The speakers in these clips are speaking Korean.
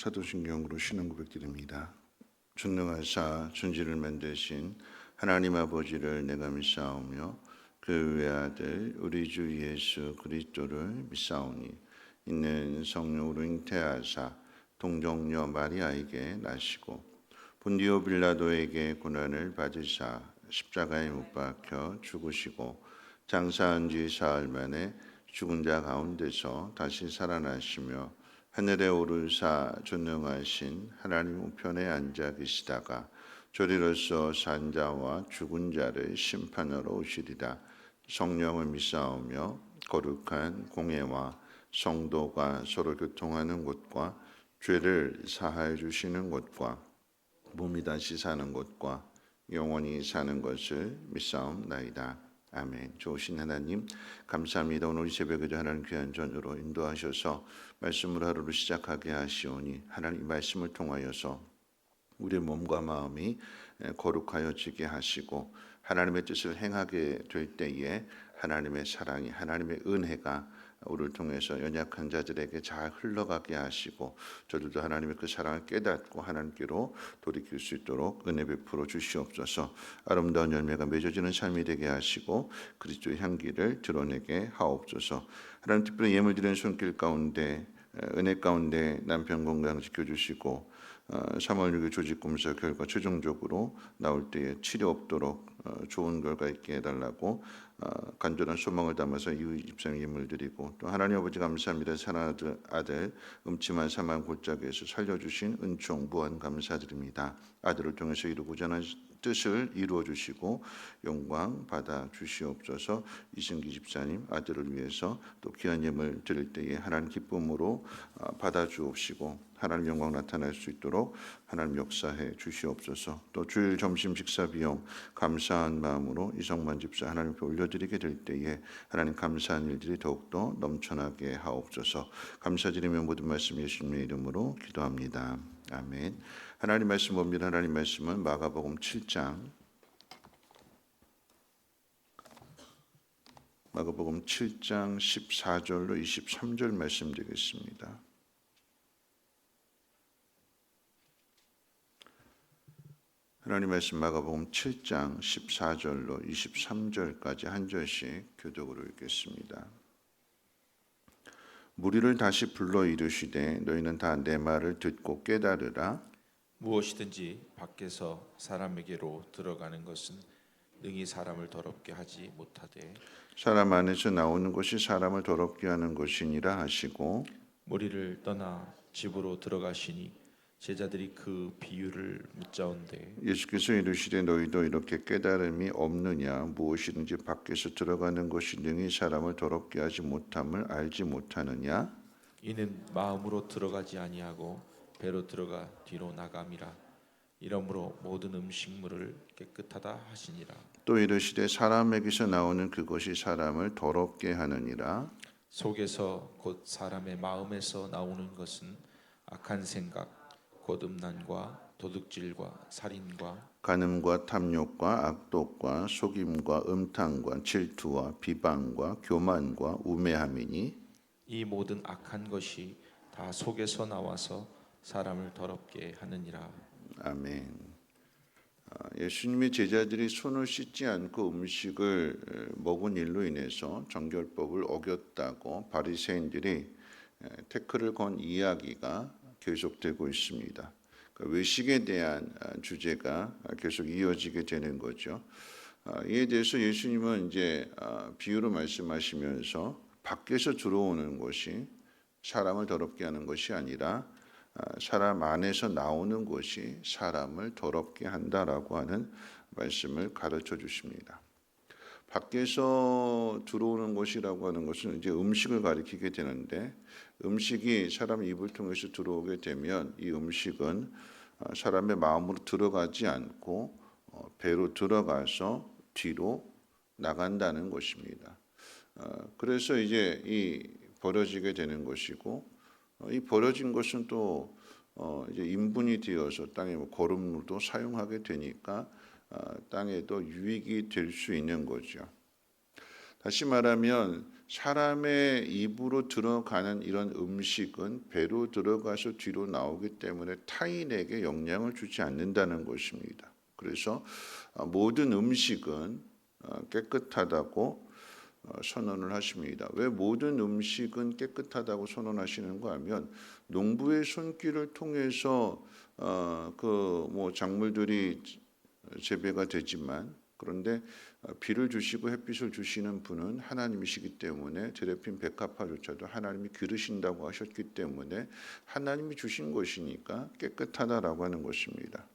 사도신경으로 신앙 고백드립니다. 전능하사 천지를 만드신 하나님 아버지를 내가 믿사오며 그 외아들 우리 주 예수 그리스도를 믿사오니 이는 성령으로 잉태하사 동정녀 마리아에게 나시고 본디오 빌라도에게 고난을 받으사 십자가에 못 박혀 죽으시고 장사한 지 사흘 만에 죽은 자 가운데서 다시 살아나시며 하늘에 오르사 전능하신 하나님 우편에 앉아 계시다가 저리로서 산 자와 죽은 자를 심판하러 오시리라. 성령을 믿사오며 거룩한 공예와 성도가 서로 교통하는 곳과 죄를 사하여 주시는 곳과 몸이 다시 사는 곳과 영원히 사는 것을 믿사옵나이다. 아멘. 좋으신 하나님 감사합니다. 오늘 이 새벽에도 하나님 귀한 전으로 인도하셔서 말씀으로 하루를 시작하게 하시오니 하나님 말씀을 통하여서 우리의 몸과 마음이 거룩하여지게 하시고 하나님의 뜻을 행하게 될 때에 하나님의 사랑이 하나님의 은혜가 우리를 통해서 연약한 자들에게 잘 흘러가게 하시고 저들도 하나님의 그 사랑을 깨닫고 하나님께로 돌이킬 수 있도록 은혜 베풀어 주시옵소서. 아름다운 열매가 맺어지는 삶이 되게 하시고 그리스도의 향기를 드러내게 하옵소서. 하나님 특별히 예물 드리는 손길 가운데 은혜 가운데 남편 건강 지켜주시고 3월 6일 조직검사 결과 최종적으로 나올 때에 치료 없도록 좋은 결과 있게 해달라고 간절한 소망을 담아서 이후 집사님 예물 드리고 또 하나님 아버지 감사합니다. 사랑하는 아들 음침한 사망 골짜기에서 살려주신 은총 무한 감사드립니다. 아들을 통해서 이루고자 하는 뜻을 이루어 주시고 영광 받아 주시옵소서. 이승기 집사님 아들을 위해서 또 귀한 예물 드릴 때에 하나님 기쁨으로 받아 주옵시고 하나님 영광 나타날 수 있도록 하나님 역사해 주시옵소서. 또 주일 점심 식사 비용 감사한 마음으로 이성만 집사 하나님께 올려드리게 될 때에 하나님 감사한 일들이 더욱더 넘쳐나게 하옵소서. 감사드리며 모든 말씀 예수님의 이름으로 기도합니다. 아멘. 하나님 말씀 봅니다. 하나님 말씀은 마가복음 7장 14절로 23절 말씀 드리겠습니다. 하나님 말씀 마가복음 7장 14절로 23절까지 한 절씩 교독으로 읽겠습니다. 무리를 다시 불러 이르시되 너희는 다 내 말을 듣고 깨달으라. 무엇이든지 밖에서 사람에게로 들어가는 것은 능히 사람을 더럽게 하지 못하되 사람 안에서 나오는 것이 사람을 더럽게 하는 것이니라 하시고 무리를 떠나 집으로 들어가시니 제자들이 그 비유를 묻자온대 예수께서 이르시되 너희도 이렇게 깨달음이 없느냐. 무엇이든지 밖에서 들어가는 것이 능히 사람을 더럽게 하지 못함을 알지 못하느냐. 이는 마음으로 들어가지 아니하고 배로 들어가 뒤로 나감이라. 이러므로 모든 음식물을 깨끗하다 하시니라. 또 이르시되 사람에게서 나오는 그것이 사람을 더럽게 하느니라. 속에서 곧 사람의 마음에서 나오는 것은 악한 생각 곧 음란과 도둑질과 살인과 간음과 탐욕과 악독과 속임과 음탕과 질투와 비방과 교만과 우매함이니 이 모든 악한 것이 다 속에서 나와서 사람을 더럽게 하느니라. 아멘. 예수님의 제자들이 손을 씻지 않고 음식을 먹은 일로 인해서 정결법을 어겼다고 바리새인들이 태클을 건 이야기가 계속되고 있습니다. 외식에 대한 주제가 계속 이어지게 되는 거죠. 이에 대해서 예수님은 이제 비유로 말씀하시면서 밖에서 들어오는 것이 사람을 더럽게 하는 것이 아니라 사람 안에서 나오는 것이 사람을 더럽게 한다라고 하는 말씀을 가르쳐 주십니다. 밖에서 들어오는 것이라고 하는 것은 이제 음식을 가리키게 되는데 음식이 사람 입을 통해서 들어오게 되면 이 음식은 사람의 마음으로 들어가지 않고 배로 들어가서 뒤로 나간다는 것입니다. 그래서 이제 이 버려지게 되는 것이고 이 버려진 것은 또 이제 인분이 되어서 땅에 거름으로도 사용하게 되니까 땅에도 유익이 될 수 있는 거죠. 다시 말하면 사람의 입으로 들어가는 이런 음식은 배로 들어가서 뒤로 나오기 때문에 타인에게 영향을 주지 않는다는 것입니다. 그래서 모든 음식은 깨끗하다고 선언을 하십니다. 왜 모든 음식은 깨끗하다고 선언하시는가 하면 농부의 손길을 통해서 작물들이 재배가 되지만 그런데 비를 주시고 햇빛을 주시는 분은 하나님이시기 때문에 드레핀 백합화조차도 하나님이 기르신다고 하셨기 때문에 하나님이 주신 것이니까 깨끗하다라고 하는 것입니다.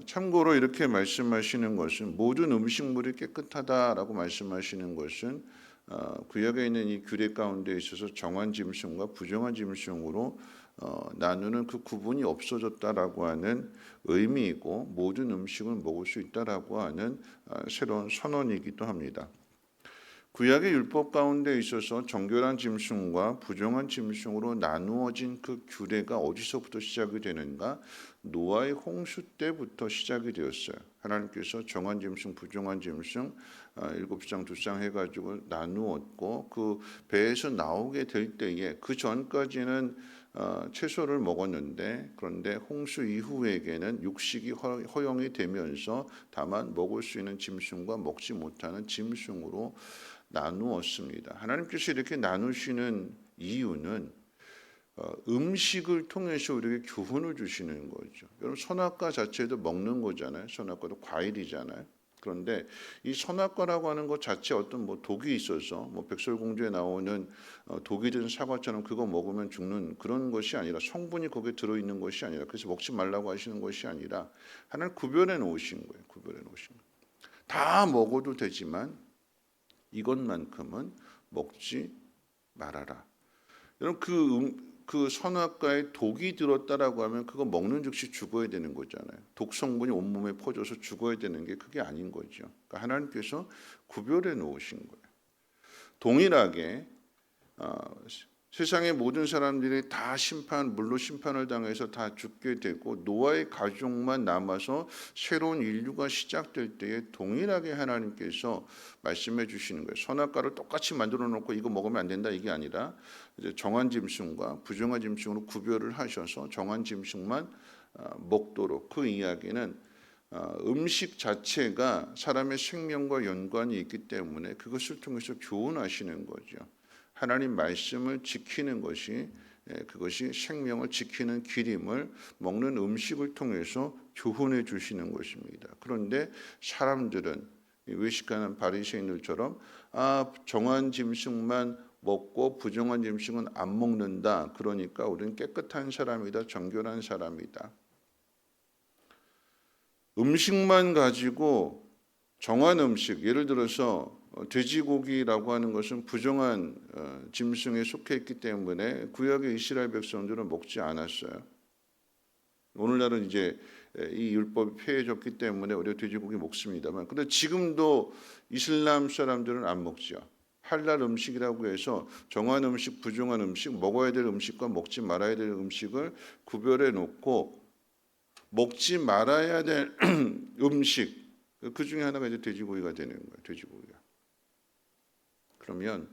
참고로 이렇게 말씀하시는 것은 모든 음식물이 깨끗하다라고 말씀하시는 것은 구약에 있는 이 규례 가운데 있어서 정한 짐승과 부정한 짐승으로 나누는 그 구분이 없어졌다라고 하는 의미이고 모든 음식을 먹을 수 있다라고 하는 새로운 선언이기도 합니다. 구약의 율법 가운데 있어서 정결한 짐승과 부정한 짐승으로 나누어진 그 규례가 어디서부터 시작이 되는가? 노아의 홍수 때부터 시작이 되었어요. 하나님께서 정한 짐승, 부정한 짐승 7쌍 2쌍 해가지고 나누었고 그 배에서 나오게 될 때에 그 전까지는 채소를 먹었는데 그런데 홍수 이후에게는 육식이 허용이 되면서 다만 먹을 수 있는 짐승과 먹지 못하는 짐승으로 나누었습니다. 하나님께서 이렇게 나누시는 이유는 음식을 통해서 우리에게 교훈을 주시는 거죠. 여러분 선악과 자체도 먹는 거잖아요. 선악과도 과일이잖아요. 그런데 이 선악과라고 하는 것 자체 어떤 독이 있어서 백설공주에 나오는 독이 든 사과처럼 그거 먹으면 죽는 그런 것이 아니라 성분이 거기에 들어있는 것이 아니라 그래서 먹지 말라고 하시는 것이 아니라 하나님 구별해 놓으신 거예요. 구별해 놓으신 거예요. 다 먹어도 되지만 이것만큼은 먹지 말아라. 여러분 그 선악과에 독이 들었다라고 하면 그거 먹는 즉시 죽어야 되는 거잖아요. 독 성분이 온몸에 퍼져서 죽어야 되는 게 그게 아닌 거죠. 그러니까 하나님께서 구별해 놓으신 거예요. 동일하게 세상의 모든 사람들이 다 물로 심판을 당해서 다 죽게 되고 노아의 가족만 남아서 새로운 인류가 시작될 때에 동일하게 하나님께서 말씀해 주시는 거예요. 선악과를 똑같이 만들어 놓고 이거 먹으면 안 된다 이게 아니라 이제 정한 짐승과 부정한 짐승으로 구별을 하셔서 정한 짐승만 먹도록 그 이야기는 음식 자체가 사람의 생명과 연관이 있기 때문에 그것을 통해서 교훈하시는 거죠. 하나님 말씀을 지키는 것이 그것이 생명을 지키는 길임을 먹는 음식을 통해서 교훈해 주시는 것입니다. 그런데 사람들은 외식하는 바리새인들처럼 정한 짐승만 먹고 부정한 짐승은 안 먹는다. 그러니까 우리는 깨끗한 사람이다. 정결한 사람이다. 음식만 가지고 정한 음식, 예를 들어서 돼지고기라고 하는 것은 부정한 짐승에 속해 있기 때문에 구약의 이스라엘 백성들은 먹지 않았어요. 오늘날은 이제 이 율법이 폐해졌기 때문에 우리가 돼지고기 먹습니다만, 근데 지금도 이슬람 사람들은 안 먹죠. 할랄 음식이라고 해서 정한 음식, 부정한 음식, 먹어야 될 음식과 먹지 말아야 될 음식을 구별해 놓고 먹지 말아야 될 음식 그 중에 하나가 이제 돼지고기가 되는 거예요. 돼지고기가. 그러면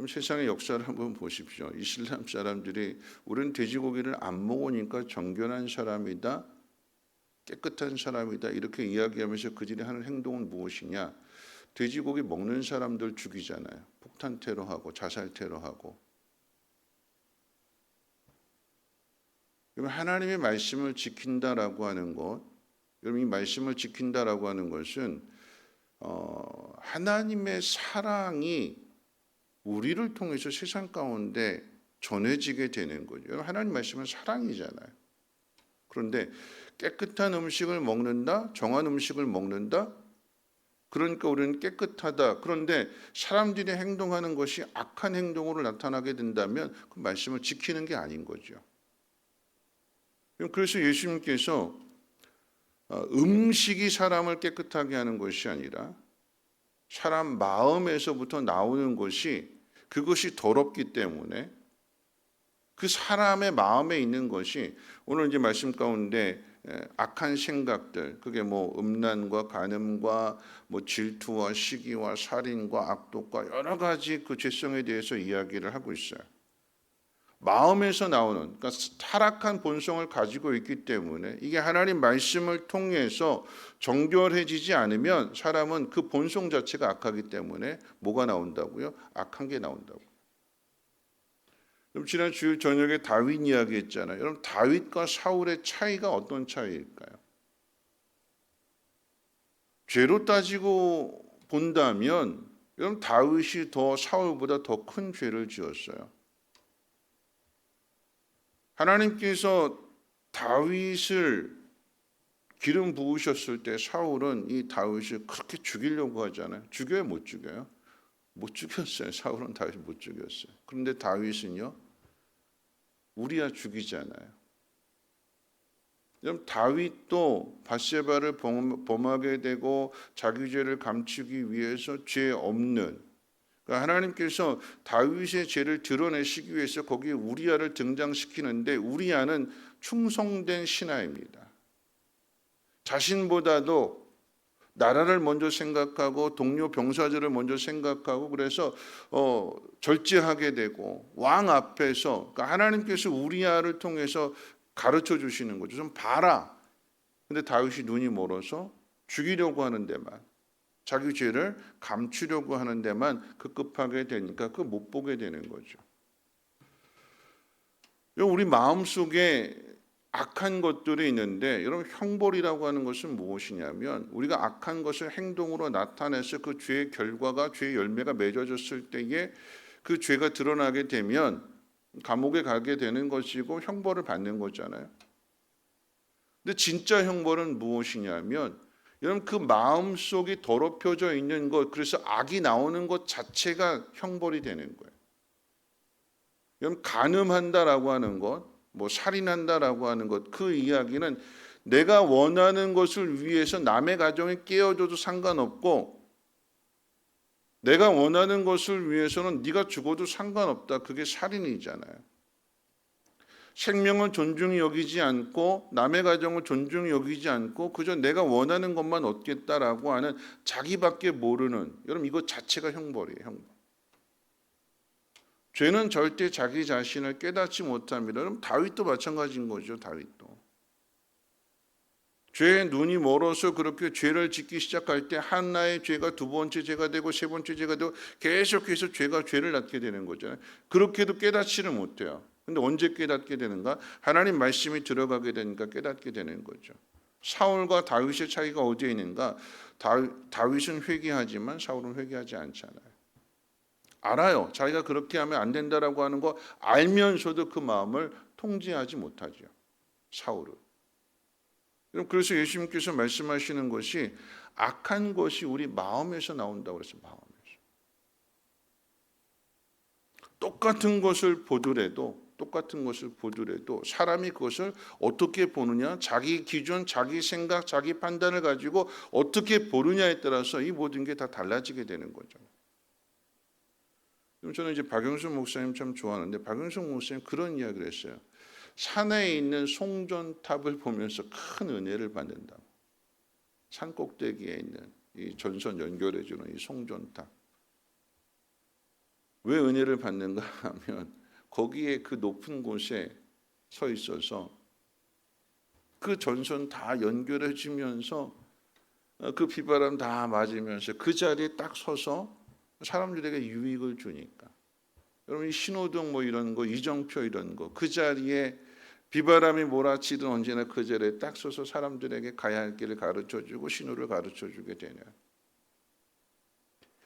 세상의 역사를 한번 보십시오. 이슬람 사람들이 우리는 돼지고기를 안 먹으니까 정결한 사람이다, 깨끗한 사람이다 이렇게 이야기하면서 그들이 하는 행동은 무엇이냐? 돼지고기 먹는 사람들 죽이잖아요. 폭탄 테러하고 자살 테러하고. 그러면 하나님의 말씀을 지킨다라고 하는 것, 여러분 이 말씀을 지킨다라고 하는 것은 하나님의 사랑이 우리를 통해서 세상 가운데 전해지게 되는 거죠. 여러분 하나님 말씀은 사랑이잖아요. 그런데 깨끗한 음식을 먹는다, 정한 음식을 먹는다. 그러니까 우리는 깨끗하다. 그런데 사람들이 행동하는 것이 악한 행동으로 나타나게 된다면 그 말씀을 지키는 게 아닌 거죠. 그래서 예수님께서 음식이 사람을 깨끗하게 하는 것이 아니라 사람 마음에서부터 나오는 것이 그것이 더럽기 때문에 그 사람의 마음에 있는 것이 오늘 이제 말씀 가운데 악한 생각들, 그게 뭐 음란과 간음과 뭐 질투와 시기와 살인과 악독과 여러 가지 그 죄성에 대해서 이야기를 하고 있어요. 마음에서 나오는, 그러니까 타락한 본성을 가지고 있기 때문에 이게 하나님 말씀을 통해서 정결해지지 않으면 사람은 그 본성 자체가 악하기 때문에 뭐가 나온다고요? 악한 게 나온다고. 그럼 지난 주일 저녁에 다윗 이야기했잖아요. 여러분 다윗과 사울의 차이가 어떤 차이일까요? 죄로 따지고 본다면 여러분 다윗이 더 사울보다 더 큰 죄를 지었어요. 하나님께서 다윗을 기름 부으셨을 때 사울은 이 다윗을 그렇게 죽이려고 하잖아요. 죽여요, 못 죽여요? 못 죽였어요. 사울은 다윗을 못 죽였어요. 그런데 다윗은요, 우리야 죽이잖아요. 그럼 다윗도 밧세바를 범하게 되고 자기 죄를 감추기 위해서 죄 없는, 그러니까 하나님께서 다윗의 죄를 드러내시기 위해서 거기에 우리아를 등장시키는데 우리아는 충성된 신하입니다. 자신보다도 나라를 먼저 생각하고 동료 병사들을 먼저 생각하고 그래서 절제하게 되고 왕 앞에서, 그러니까 하나님께서 우리아를 통해서 가르쳐 주시는 거죠. 좀 봐라. 근데 다윗이 눈이 멀어서 죽이려고 하는 데만, 자기 죄를 감추려고 하는 데만 급급하게 되니까 그거 못 보게 되는 거죠. 우리 마음속에 악한 것들이 있는데 여러분 형벌이라고 하는 것은 무엇이냐면 우리가 악한 것을 행동으로 나타내서 그 죄의 결과가 죄의 열매가 맺어졌을 때에 그 죄가 드러나게 되면 감옥에 가게 되는 것이고 형벌을 받는 거잖아요. 근데 진짜 형벌은 무엇이냐면 여러분 그 마음속이 더럽혀져 있는 것, 그래서 악이 나오는 것 자체가 형벌이 되는 거예요. 여러분 간음한다라고 하는 것, 뭐 살인한다라고 하는 것, 그 이야기는 내가 원하는 것을 위해서 남의 가정에 깨어져도 상관없고 내가 원하는 것을 위해서는 네가 죽어도 상관없다. 그게 살인이잖아요. 생명을 존중히 여기지 않고 남의 가정을 존중히 여기지 않고 그저 내가 원하는 것만 얻겠다라고 하는 자기밖에 모르는, 여러분 이것 자체가 형벌이에요. 형벌. 죄는 절대 자기 자신을 깨닫지 못합니다. 여러분 다윗도 마찬가지인 거죠. 다윗도 죄에 눈이 멀어서 그렇게 죄를 짓기 시작할 때 하나의 죄가 두 번째 죄가 되고 세 번째 죄가 되고 계속해서 죄가 죄를 낳게 되는 거잖아요. 그렇게도 깨닫지를 못해요. 근데 언제 깨닫게 되는가? 하나님 말씀이 들어가게 되니까 깨닫게 되는 거죠. 사울과 다윗의 차이가 어디에 있는가? 다윗은 회개하지만 사울은 회개하지 않잖아요. 알아요. 자기가 그렇게 하면 안 된다라고 하는 거 알면서도 그 마음을 통제하지 못하죠. 사울은. 그래서 예수님께서 말씀하시는 것이 악한 것이 우리 마음에서 나온다고 그랬어요. 마음에서. 똑같은 것을 보더라도 사람이 그것을 어떻게 보느냐, 자기 기준, 자기 생각, 자기 판단을 가지고 어떻게 보느냐에 따라서 이 모든 게 다 달라지게 되는 거죠. 저는 이제 박영수 목사님 참 좋아하는데 박영수 목사님 그런 이야기를 했어요. 산에 있는 송전탑을 보면서 큰 은혜를 받는다. 산 꼭대기에 있는 이 전선 연결해주는 이 송전탑. 왜 은혜를 받는가 하면 거기에 그 높은 곳에 서 있어서 그 전선 다 연결해주면서 그 비바람 다 맞으면서 그 자리에 딱 서서 사람들에게 유익을 주니까. 여러분 이 신호등 뭐 이런 거, 이정표 이런 거, 그 자리에 비바람이 몰아치든 언제나 그 자리에 딱 서서 사람들에게 가야 할 길을 가르쳐주고 신호를 가르쳐주게 되냐.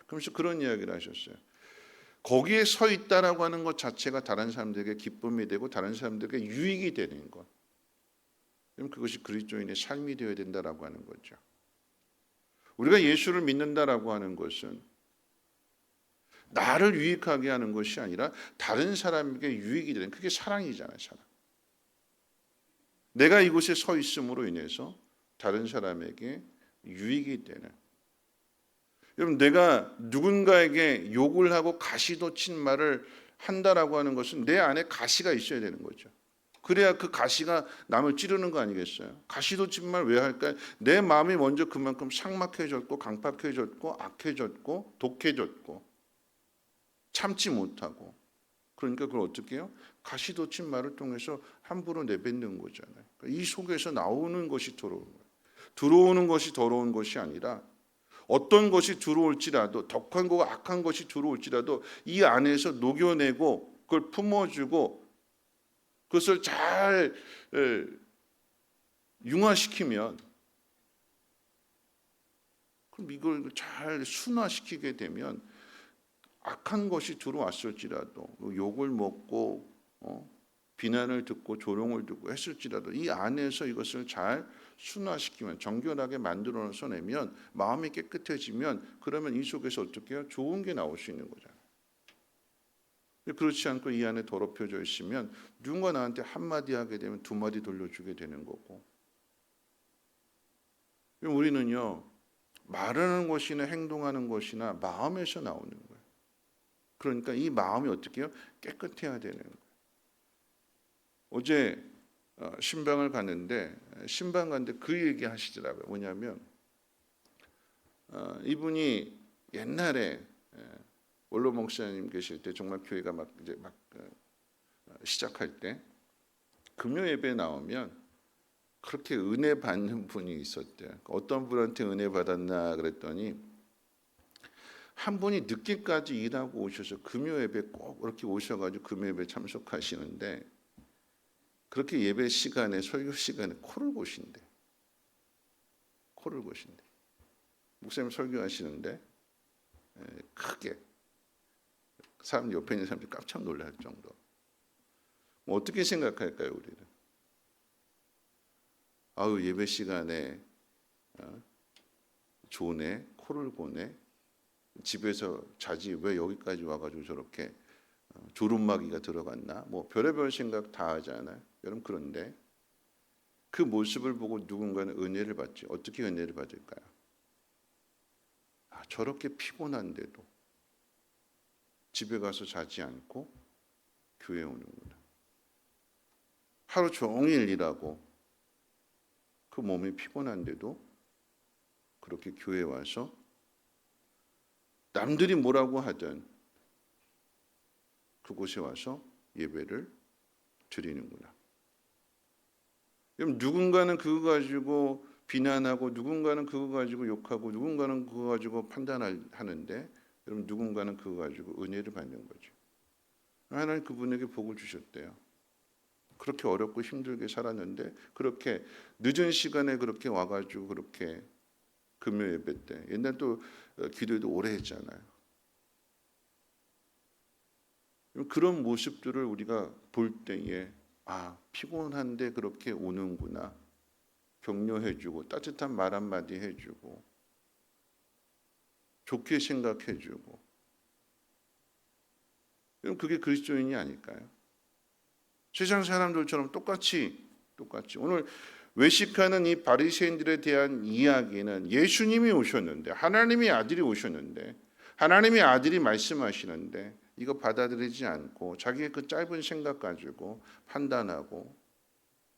그러면서 그런 이야기를 하셨어요. 거기에 서 있다라고 하는 것 자체가 다른 사람들에게 기쁨이 되고 다른 사람들에게 유익이 되는 것. 그럼 그것이 그리스도인의 삶이 되어야 된다라고 하는 거죠. 우리가 예수를 믿는다라고 하는 것은 나를 유익하게 하는 것이 아니라 다른 사람에게 유익이 되는, 그게 사랑이잖아요. 사랑. 내가 이곳에 서 있음으로 인해서 다른 사람에게 유익이 되는. 여러분 내가 누군가에게 욕을 하고 가시돋친 말을 한다라고 하는 것은 내 안에 가시가 있어야 되는 거죠. 그래야 그 가시가 남을 찌르는 거 아니겠어요? 가시돋침말 왜 할까요? 내 마음이 먼저 그만큼 삭막해졌고 강팍해졌고 악해졌고 독해졌고 참지 못하고, 그러니까 그걸 어떻게 해요? 가시돋침말을 통해서 함부로 내뱉는 거잖아요. 이 속에서 나오는 것이 더러운 거예요. 들어오는 것이 더러운 것이 아니라 어떤 것이 들어올지라도, 덕한 거고 악한 것이 들어올지라도 이 안에서 녹여내고 그걸 품어주고 그것을 잘 융화시키면, 그럼 이걸 잘 순화시키게 되면 악한 것이 들어왔을지라도 욕을 먹고 비난을 듣고 조롱을 듣고 했을지라도 이 안에서 이것을 잘 순화시키면, 정결하게 만들어서 내면, 마음이 깨끗해지면, 그러면 이 속에서 어떻게 해요? 좋은 게 나올 수 있는 거잖아요. 그렇지 않고 이 안에 더럽혀져 있으면 누군가 나한테 한마디 하게 되면 두 마디 돌려주게 되는 거고, 우리는요, 말하는 것이나 행동하는 것이나 마음에서 나오는 거예요. 그러니까 이 마음이 어떻게 해요? 깨끗해야 되는 거예요. 어제 신방을 갔는데, 신방 갔는데 그 얘기 하시더라고요. 뭐냐면 이분이 옛날에 원로 목사님 계실 때, 정말 교회가 막 시작할 때 금요 예배 나오면 그렇게 은혜 받는 분이 있었대요. 어떤 분한테 은혜 받았나 그랬더니, 한 분이 늦게까지 일하고 오셔서 금요 예배 꼭 그렇게 오셔가지고 금요 예배 참석하시는데, 그렇게 예배 시간에, 설교 시간에 코를 고신대. 코를 고신대. 목사님 설교하시는데 크게 사람 옆에 있는 사람들이 깜짝 놀랄 정도. 어떻게 생각할까요, 우리는? 아유, 예배 시간에 조네, 코를 고네, 집에서 자지 왜 여기까지 와가지고 저렇게 주름마기가 들어갔나, 뭐 별의별 생각 다 하잖아요, 여러분. 그런데 그 모습을 보고 누군가는 은혜를 받지. 어떻게 은혜를 받을까요? 저렇게 피곤한데도 집에 가서 자지 않고 교회에 오는구나. 하루 종일 일하고 그 몸이 피곤한데도 그렇게 교회에 와서 남들이 뭐라고 하든 그곳에 와서 예배를 드리는구나. 그럼 누군가는 그거 가지고 비난하고, 누군가는 그거 가지고 욕하고, 누군가는 그거 가지고 판단하는데, 여러분, 누군가는 그거 가지고 은혜를 받는 거죠. 하나님 그분에게 복을 주셨대요. 그렇게 어렵고 힘들게 살았는데 그렇게 늦은 시간에 그렇게 와가지고 그렇게 금요 예배 때, 옛날 또 기도도 오래 했잖아요. 그런 모습들을 우리가 볼 때에 피곤한데 그렇게 오는구나. 격려해주고 따뜻한 말 한마디 해주고 좋게 생각해주고, 그럼 그게 그리스도인이 아닐까요? 세상 사람들처럼 똑같이 오늘 외식하는 이 바리새인들에 대한 이야기는, 예수님이 오셨는데, 하나님의 아들이 오셨는데, 하나님의 아들이 말씀하시는데 이거 받아들이지 않고 자기의 그 짧은 생각 가지고 판단하고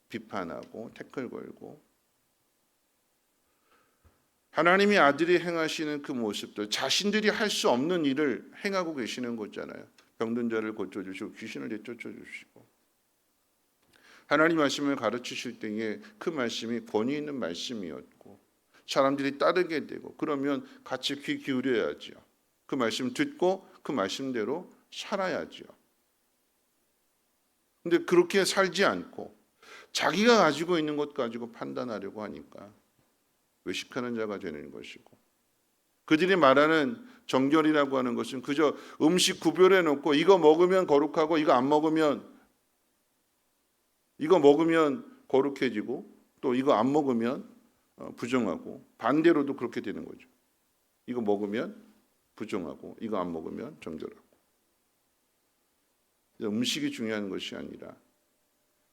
비판하고 태클 걸고, 하나님의 아들이 행하시는 그 모습들, 자신들이 할 수 없는 일을 행하고 계시는 거잖아요. 병든 자를 고쳐주시고 귀신을 내쫓아주시고, 하나님 말씀을 가르치실 때에 그 말씀이 권위 있는 말씀이었고 사람들이 따르게 되고, 그러면 같이 귀 기울여야죠. 그 말씀 듣고 그 말씀대로 살아야죠. 근데 그렇게 살지 않고 자기가 가지고 있는 것 가지고 판단하려고 하니까 외식하는 자가 되는 것이고, 그들이 말하는 정결이라고 하는 것은 그저 음식 구별해 놓고 이거 먹으면 거룩하고 이거 먹으면 거룩해지고, 또 이거 안 먹으면 부정하고, 반대로도 그렇게 되는 거죠. 이거 먹으면 부정하고 이거 안 먹으면 정결하고. 음식이 중요한 것이 아니라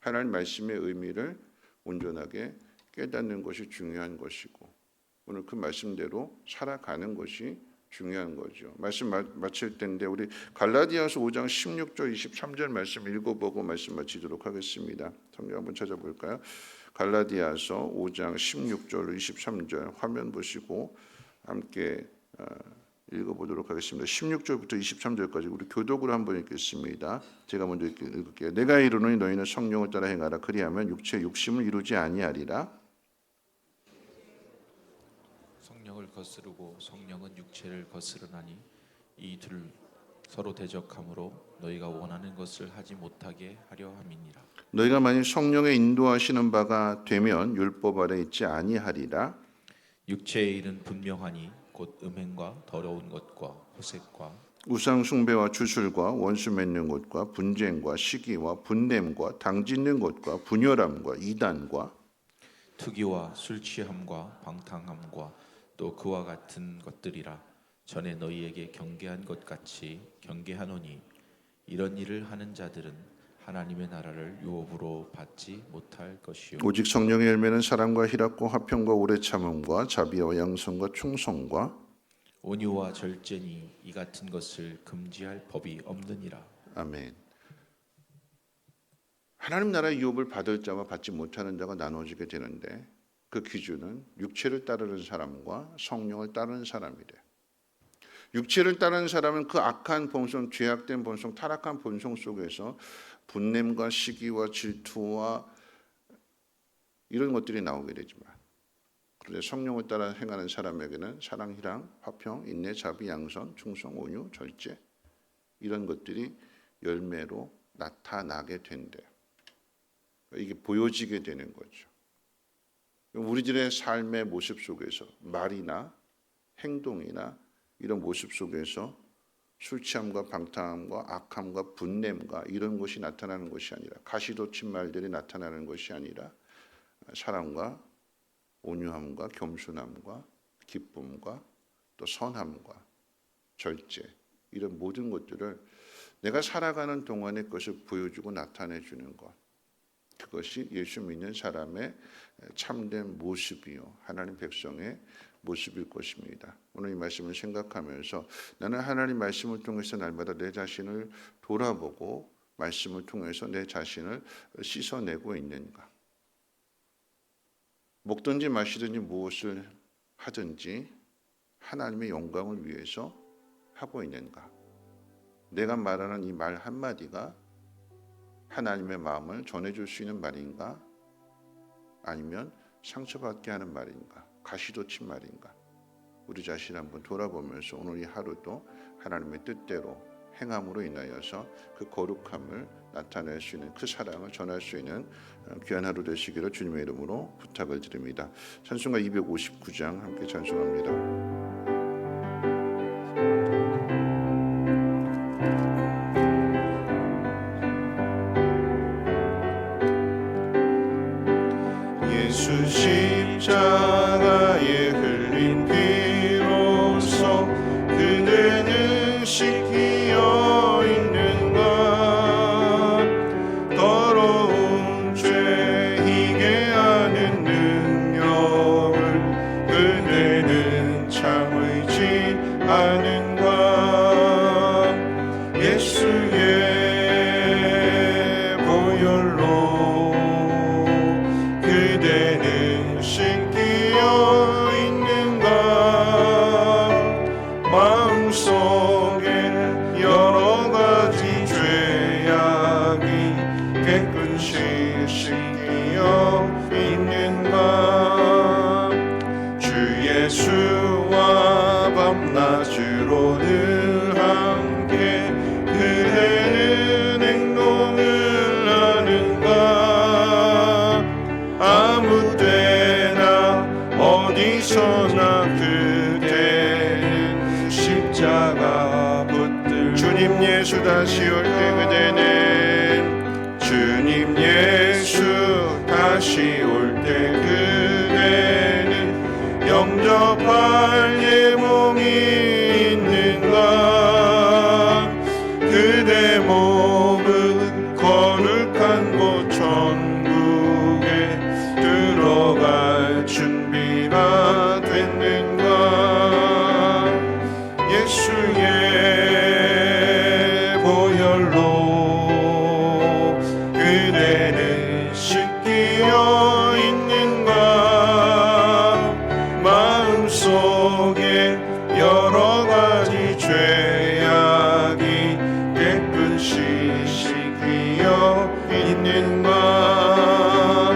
하나님 말씀의 의미를 온전하게 깨닫는 것이 중요한 것이고, 오늘 그 말씀대로 살아가는 것이 중요한 거죠. 말씀 마칠 때인데 우리 갈라디아서 5장 16절 23절 말씀 읽어보고 말씀 마치도록 하겠습니다. 성경 한번 찾아볼까요? 갈라디아서 5장 16절 23절 화면 보시고 함께 읽어보도록 하겠습니다. 16절부터 23절까지 우리 교독으로 한번 읽겠습니다. 제가 먼저 읽을게요. 내가 이르노니 너희는 성령을 따라 행하라. 그리하면 육체의 욕심을 이루지 아니하리라. 성령을 거스르고 성령은 육체를 거스르나니 이 둘 서로 대적함으로 너희가 원하는 것을 하지 못하게 하려 함이니라. 너희가 만일 성령의 인도하시는 바가 되면 율법 아래 있지 아니하리라. 육체의 일은 분명하니 곧 음행과 더러운 것과 호색과 우상 숭배와 주술과 원수 맺는 것과 분쟁과 시기와 분냄과 당짓는 것과 분열함과 이단과 투기와 술 취함과 방탕함과 또 그와 같은 것들이라. 전에 너희에게 경계한 것 같이 경계하노니 이런 일을 하는 자들은 하나님의 나라를 유업으로 받지 못할 것이요. 오직 성령의 열매는 사랑과 희락과 화평과 오래 참음과 자비와 양선과 충성과 온유와 절제니 이 같은 것을 금지할 법이 없느니라. 아멘. 하나님 나라의 유업을 받을 자와 받지 못하는 자가 나눠지게 되는데 그 기준은 육체를 따르는 사람과 성령을 따르는 사람이래. 육체를 따르는 사람은 그 악한 본성, 죄악된 본성, 타락한 본성 속에서 분냄과 시기와 질투와 이런 것들이 나오게 되지만, 그런데 성령을 따라 행하는 사람에게는 사랑, 희랑, 화평, 인내, 자비, 양선, 충성, 온유, 절제 이런 것들이 열매로 나타나게 된대요. 이게 보여지게 되는 거죠. 우리들의 삶의 모습 속에서 말이나 행동이나 이런 모습 속에서 술 취함과 방탕함과 악함과 분냄과 이런 것이 나타나는 것이 아니라, 가시돋친 말들이 나타나는 것이 아니라 사랑과 온유함과 겸손함과 기쁨과 또 선함과 절제 이런 모든 것들을 내가 살아가는 동안의 것을 보여주고 나타내 주는 것, 그것이 예수 믿는 사람의 참된 모습이요 하나님 백성의 모습일 것입니다. 오늘 이 말씀을 생각하면서 나는 하나님 말씀을 통해서 날마다 내 자신을 돌아보고 말씀을 통해서 내 자신을 씻어내고 있는가? 먹든지 마시든지 무엇을 하든지 하나님의 영광을 위해서 하고 있는가? 내가 말하는 이 말 한마디가 하나님의 마음을 전해줄 수 있는 말인가? 아니면 상처받게 하는 말인가? 가시돋친 말인가? 우리 자신 한번 돌아보면서 오늘 이 하루도 하나님의 뜻대로 행함으로 인하여서 그 거룩함을 나타낼 수 있는, 그 사랑을 전할 수 있는 귀한 하루 되시기를 주님의 이름으로 부탁을 드립니다. 찬송가 259장 함께 찬송합니다. 예수 십자가에 흘린 피로써 그대는 씻기어 있는가? 더러운 죄 희게 하는 능력을 그대는 참으지 않은가? 예수의 보혈로 그대는 씻기어 있는가? 마음속에 여러 가지 죄악이 깨끗이 씻기어 있는가? 주 예수와 밤낮으로 늘 함께 그대는 행동을 하는가? 아무 때나 어디서나 그대는 십자가 붙들 주님 예수 다시 올 때 그대는 주님 예수 다시 올 때 그대는 영접할 예몽이 있는가? 그대 몸은 거룩한 곳 천국에 들어갈 준비가 됐는가? 있는가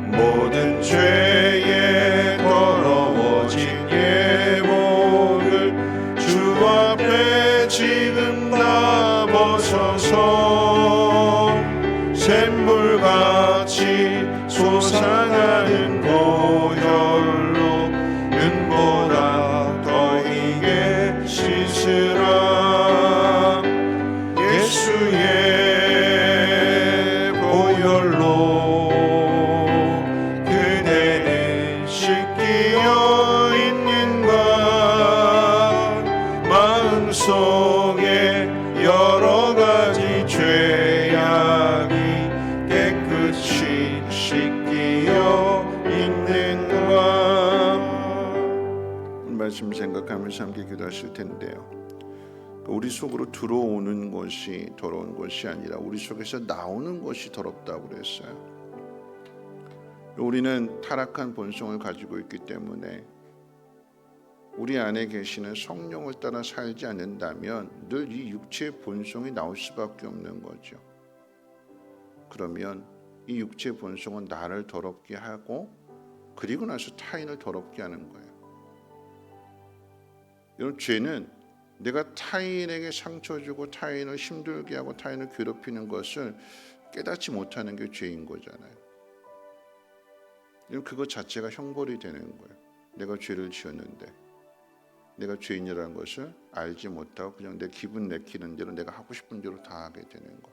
모든 죄에 더러워진 예복을 주 앞에 지금 다 벗어서 샘물같이 솟아나는 보혈로 눈보다 더 이게 씻으라 예수의 보혈로 그대는 씻기어 있는가 마음속에 여러 가지 죄악이 깨끗이 씻기어 있는가. 말씀 생각하면서 함께 기도하실 텐데요. 우리 속으로 들어오는 것이 더러운 것이 아니라 우리 속에서 나오는 것이 더럽다고 그랬어요. 우리는 타락한 본성을 가지고 있기 때문에 우리 안에 계시는 성령을 따라 살지 않는다면 늘 이 육체의 본성이 나올 수밖에 없는 거죠. 그러면 이 육체의 본성은 나를 더럽게 하고 그리고 나서 타인을 더럽게 하는 거예요. 여러분, 죄는 내가 타인에게 상처 주고 타인을 힘들게 하고 타인을 괴롭히는 것을 깨닫지 못하는 게 죄인 거잖아요. 그것 자체가 형벌이 되는 거예요. 내가 죄를 지었는데 내가 죄인이라는 것을 알지 못하고 그냥 내 기분 내키는 대로 내가 하고 싶은 대로 다 하게 되는 거.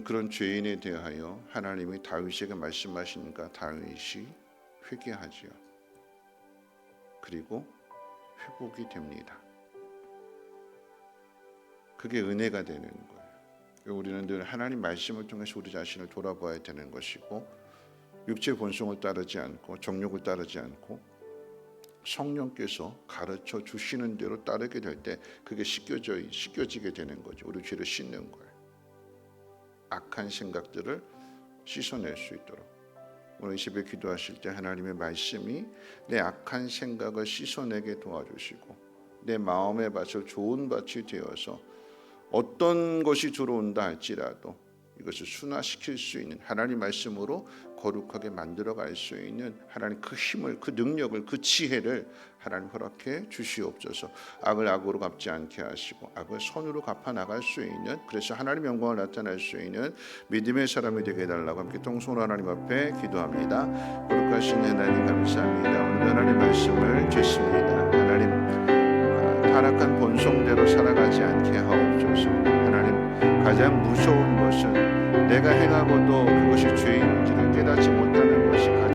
그런 죄인에 대하여 하나님이 다윗에게 말씀하시니까 다윗이 회개하지요. 그리고 회복이 됩니다. 그게 은혜가 되는 거예요. 우리는 늘 하나님 말씀을 통해서 우리 자신을 돌아봐야 되는 것이고 육체의 본성을 따르지 않고 정욕을 따르지 않고 성령께서 가르쳐 주시는 대로 따르게 될 때 그게 씻겨지게 되는 거죠. 우리 죄를 씻는 거예요. 악한 생각들을 씻어낼 수 있도록. 오늘 이 집에 기도하실 때 하나님의 말씀이 내 악한 생각을 씻어내게 도와주시고 내 마음의 밭을 좋은 밭이 되어서 어떤 것이 들어온다 할지라도 이것을 순화시킬 수 있는 하나님 말씀으로 거룩하게 만들어갈 수 있는 하나님 그 힘을, 그 능력을, 그 지혜를 하나님 허락해 주시옵소서. 악을 악으로 갚지 않게 하시고 악을 선으로 갚아 나갈 수 있는, 그래서 하나님 영광을 나타낼 수 있는 믿음의 사람이 되게 해달라고 함께 통성으로 하나님 앞에 기도합니다. 거룩하신 하나님 감사합니다. 오늘 하나님 말씀을 듣습니다. 하나님 타락한 본성대로 살아가지 않게 하옵소서. 하나님 가장 무서운 것은 내가 행하고도 그것이 죄인